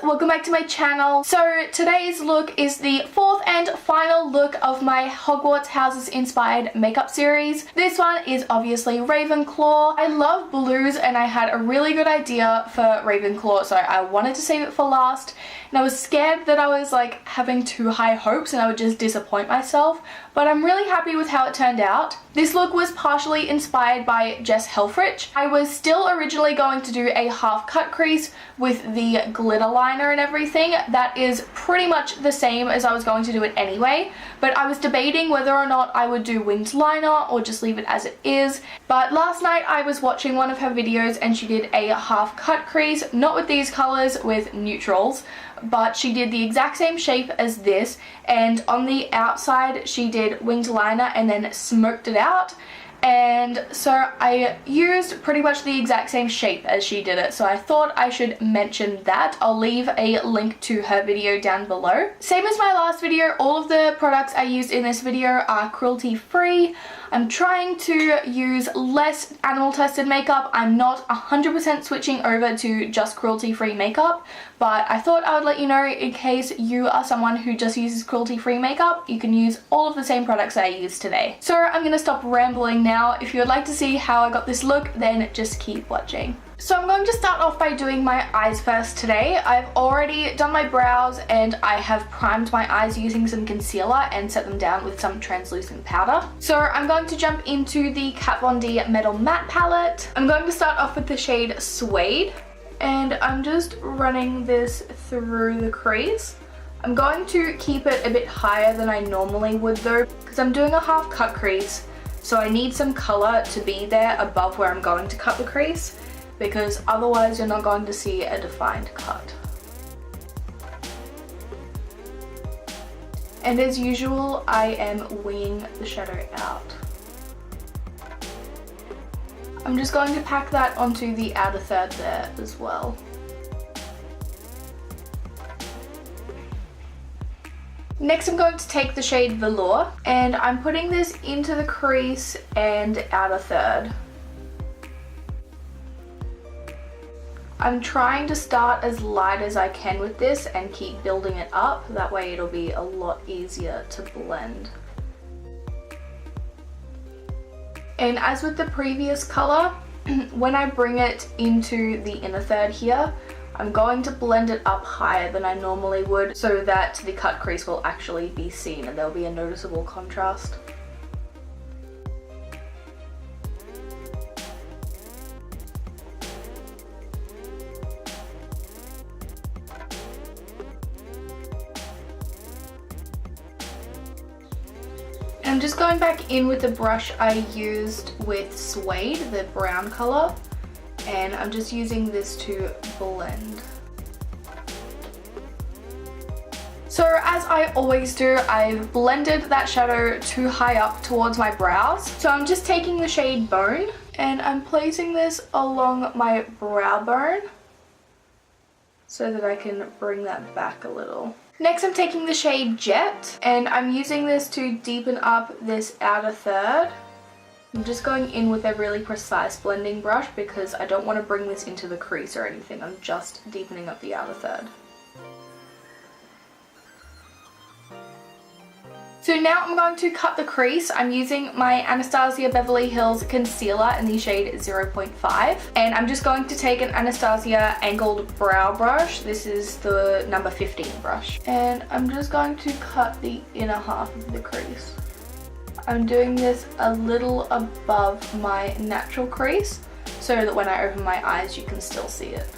welcome back to my channel. So today's look is the fourth and final look of my Hogwarts houses inspired makeup series. This one is obviously Ravenclaw. I love blues and I had a really good idea for Ravenclaw, so I wanted to save it for last. And I was scared that I was like having too high hopes and I would just disappoint myself, but I'm really happy with how it turned out. This look was partially inspired by Jess Helfrich. I was still originally going to do a half cut crease with the glitter liner and everything. That is pretty much the same as I was going to do it anyway, but I was debating whether or not I would do winged liner or just leave it as it is. But last night I was watching one of her videos and she did a half cut crease, not with these colors, with neutrals, but she did the exact same shape as this, and on the outside she did winged liner and then smoked it out. And so I used pretty much the exact same shape as she did it, so I thought I should mention that. I'll leave a link to her video down below. Same as my last video, all of the products I used in this video are cruelty free. I'm trying to use less animal tested makeup. I'm not 100% switching over to just cruelty free makeup, but I thought I would let you know in case you are someone who just uses cruelty free makeup, you can use all of the same products that I used today. So I'm gonna stop rambling now. If you would like to see how I got this look, then just keep watching. So I'm going to start off by doing my eyes first today. I've already done my brows and I have primed my eyes using some concealer and set them down with some translucent powder. So I'm going to jump into the Kat Von D Metal Matte palette. I'm going to start off with the shade Suede, and I'm just running this through the crease. I'm going to keep it a bit higher than I normally would though, because I'm doing a half cut crease, so I need some color to be there above where I'm going to cut the crease, because otherwise you're not going to see a defined cut. And as usual, I am winging the shadow out. I'm just going to pack that onto the outer third there as well. Next I'm going to take the shade Velour and I'm putting this into the crease and outer third. I'm trying to start as light as I can with this and keep building it up, that way it'll be a lot easier to blend. And as with the previous color, when I bring it into the inner third here, I'm going to blend it up higher than I normally would so that the cut crease will actually be seen and there'll be a noticeable contrast. I'm just going back in with the brush I used with Suede, the brown color, and I'm just using this to blend. So as I always do, I've blended that shadow too high up towards my brows. So I'm just taking the shade Bone and I'm placing this along my brow bone so that I can bring that back a little. Next I'm taking the shade Jet and I'm using this to deepen up this outer third. I'm just going in with a really precise blending brush because I don't want to bring this into the crease or anything. I'm just deepening up the outer third. So now I'm going to cut the crease. I'm using my Anastasia Beverly Hills concealer in the shade 0.5 and I'm just going to take an Anastasia angled brow brush. This is the number 15 brush, and I'm just going to cut the inner half of the crease. I'm doing this a little above my natural crease so that when I open my eyes you can still see it.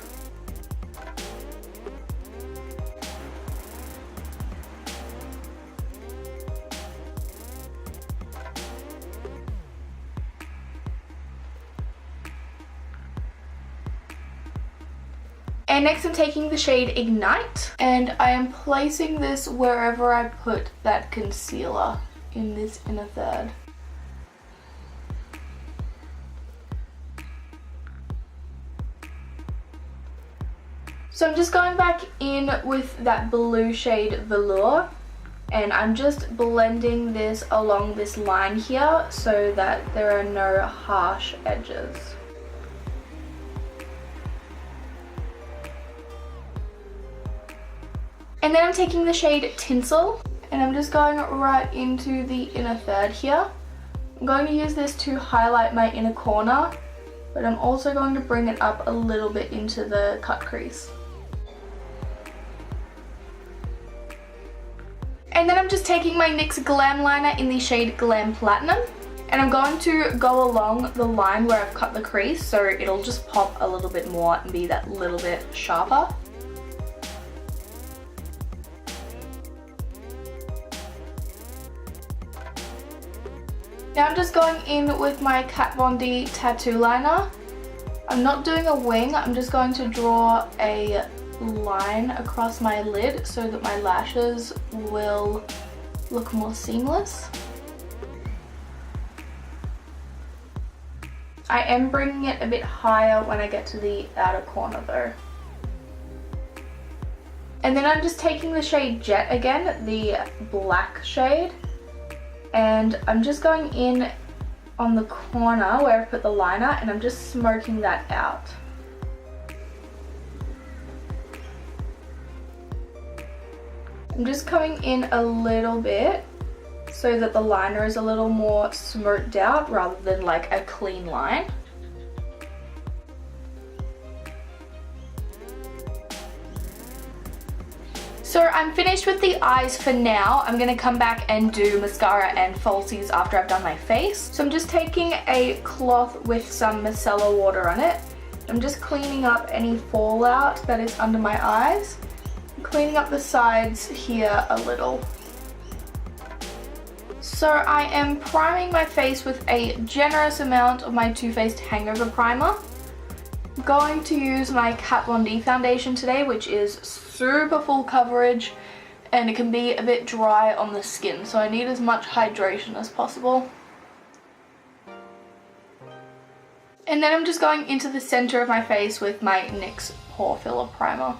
And next I'm taking the shade Ignite and I am placing this wherever I put that concealer in this inner third. So I'm just going back in with that blue shade Velour and I'm just blending this along this line here so that there are no harsh edges. And then I'm taking the shade Tinsel, and I'm just going right into the inner third here. I'm going to use this to highlight my inner corner, but I'm also going to bring it up a little bit into the cut crease. And then I'm just taking my NYX Glam liner in the shade Glam Platinum, and I'm going to go along the line where I've cut the crease so it'll just pop a little bit more and be that little bit sharper. Now I'm just going in with my Kat Von D tattoo liner. I'm not doing a wing, I'm just going to draw a line across my lid so that my lashes will look more seamless. I am bringing it a bit higher when I get to the outer corner though. And then I'm just taking the shade Jet again, the black shade, and I'm just going in on the corner where I put the liner, and I'm just smoking that out. I'm just coming in a little bit so that the liner is a little more smoked out rather than like a clean line. So I'm finished with the eyes for now. I'm gonna come back and do mascara and falsies after I've done my face. So I'm just taking a cloth with some micellar water on it. I'm just cleaning up any fallout that is under my eyes. I'm cleaning up the sides here a little. So I am priming my face with a generous amount of my Too Faced Hangover Primer. I'm going to use my Kat Von D foundation today, which is super full coverage and it can be a bit dry on the skin, so I need as much hydration as possible. And then I'm just going into the center of my face with my NYX Pore Filler Primer.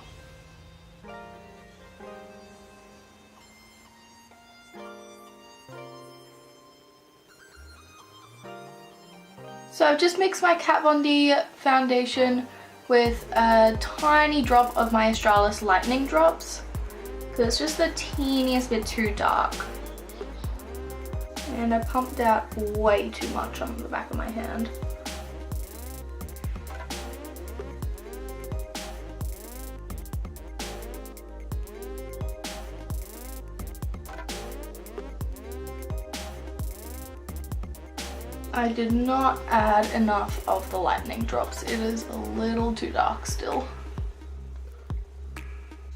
So I've just mixed my Kat Von D foundation with a tiny drop of my Australis Lightning Drops, because it's just the teeniest bit too dark. And I pumped out way too much on the back of my hand. I did not add enough of the lightning drops. It is a little too dark still.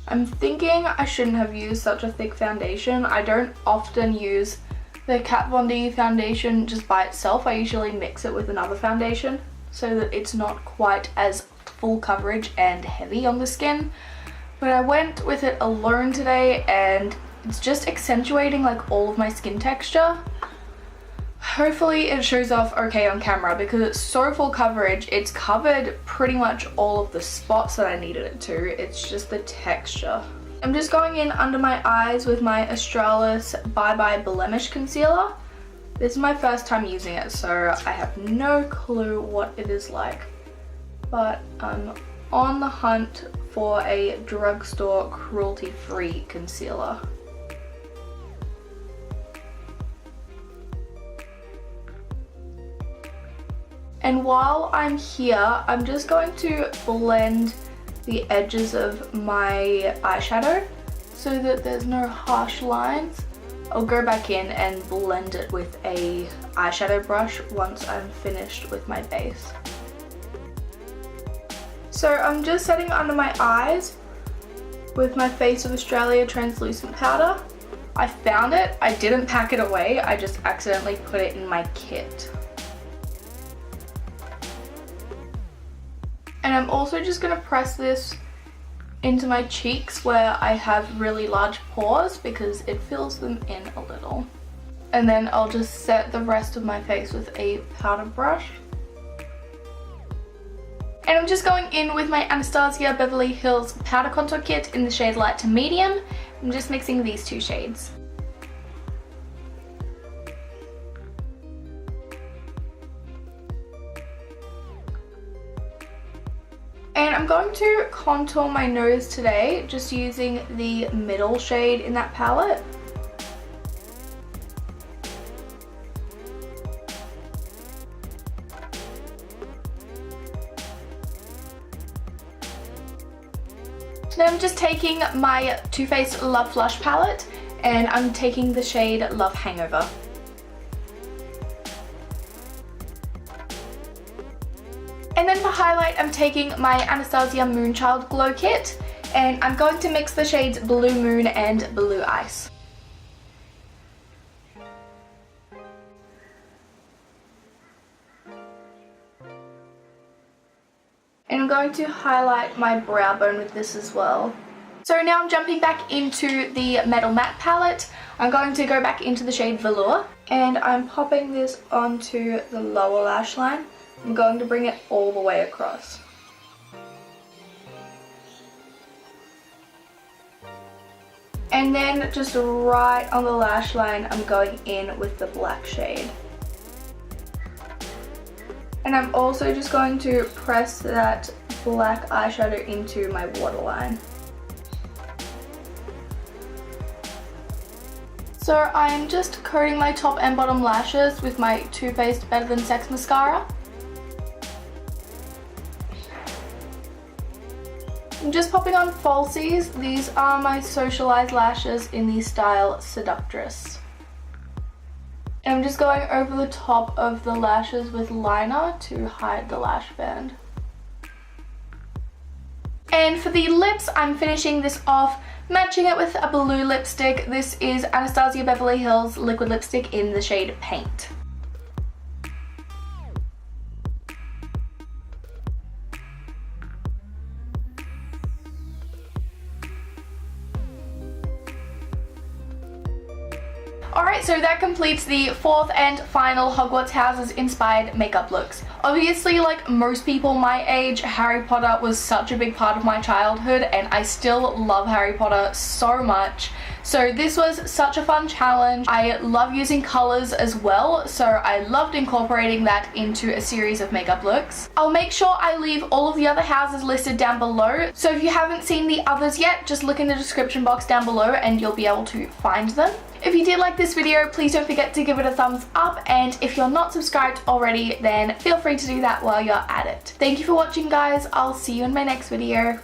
I'm thinking I shouldn't have used such a thick foundation. I don't often use the Kat Von D foundation just by itself. I usually mix it with another foundation so that it's not quite as full coverage and heavy on the skin. But I went with it alone today and it's just accentuating like all of my skin texture. Hopefully it shows off okay on camera because it's so full coverage. It's covered pretty much all of the spots that I needed it to. It's just the texture. I'm just going in under my eyes with my Australis Bye Bye Blemish Concealer. This is my first time using it, so I have no clue what it is like. But I'm on the hunt for a drugstore cruelty-free concealer. And while I'm here, I'm just going to blend the edges of my eyeshadow so that there's no harsh lines. I'll go back in and blend it with a eyeshadow brush once I'm finished with my base. So I'm just setting under my eyes with my Face of Australia translucent powder. I found it, I didn't pack it away, I just accidentally put it in my kit. And I'm also just going to press this into my cheeks where I have really large pores because it fills them in a little. And then I'll just set the rest of my face with a powder brush. And I'm just going in with my Anastasia Beverly Hills Powder Contour Kit in the shade Light to Medium. I'm just mixing these two shades. And I'm I'm going to contour my nose today, just using the middle shade in that palette. Now I'm just taking my Too Faced Love Flush palette and I'm taking the shade Love Hangover. And then for highlight, I'm taking my Anastasia Moonchild Glow Kit and I'm going to mix the shades Blue Moon and Blue Ice. And I'm going to highlight my brow bone with this as well. So now I'm jumping back into the Metal Matte palette. I'm going to go back into the shade Velour and I'm popping this onto the lower lash line. I'm going to bring it all the way across. And then just right on the lash line, I'm going in with the black shade. And I'm also just going to press that black eyeshadow into my waterline. So I'm just coating my top and bottom lashes with my Too Faced Better Than Sex mascara. I'm just popping on falsies. These are my Socialized lashes in the style Seductress. And I'm just going over the top of the lashes with liner to hide the lash band. And for the lips, I'm finishing this off, matching it with a blue lipstick. This is Anastasia Beverly Hills liquid lipstick in the shade Paint. Alright, so that completes the fourth and final Hogwarts Houses inspired makeup looks. Obviously, like most people my age, Harry Potter was such a big part of my childhood and I still love Harry Potter so much. So this was such a fun challenge. I love using colors as well, so I loved incorporating that into a series of makeup looks. I'll make sure I leave all of the other houses listed down below, so if you haven't seen the others yet, just look in the description box down below and you'll be able to find them. If you did like this video, please don't forget to give it a thumbs up, and if you're not subscribed already, then feel free to do that while you're at it. Thank you for watching, guys. I'll see you in my next video.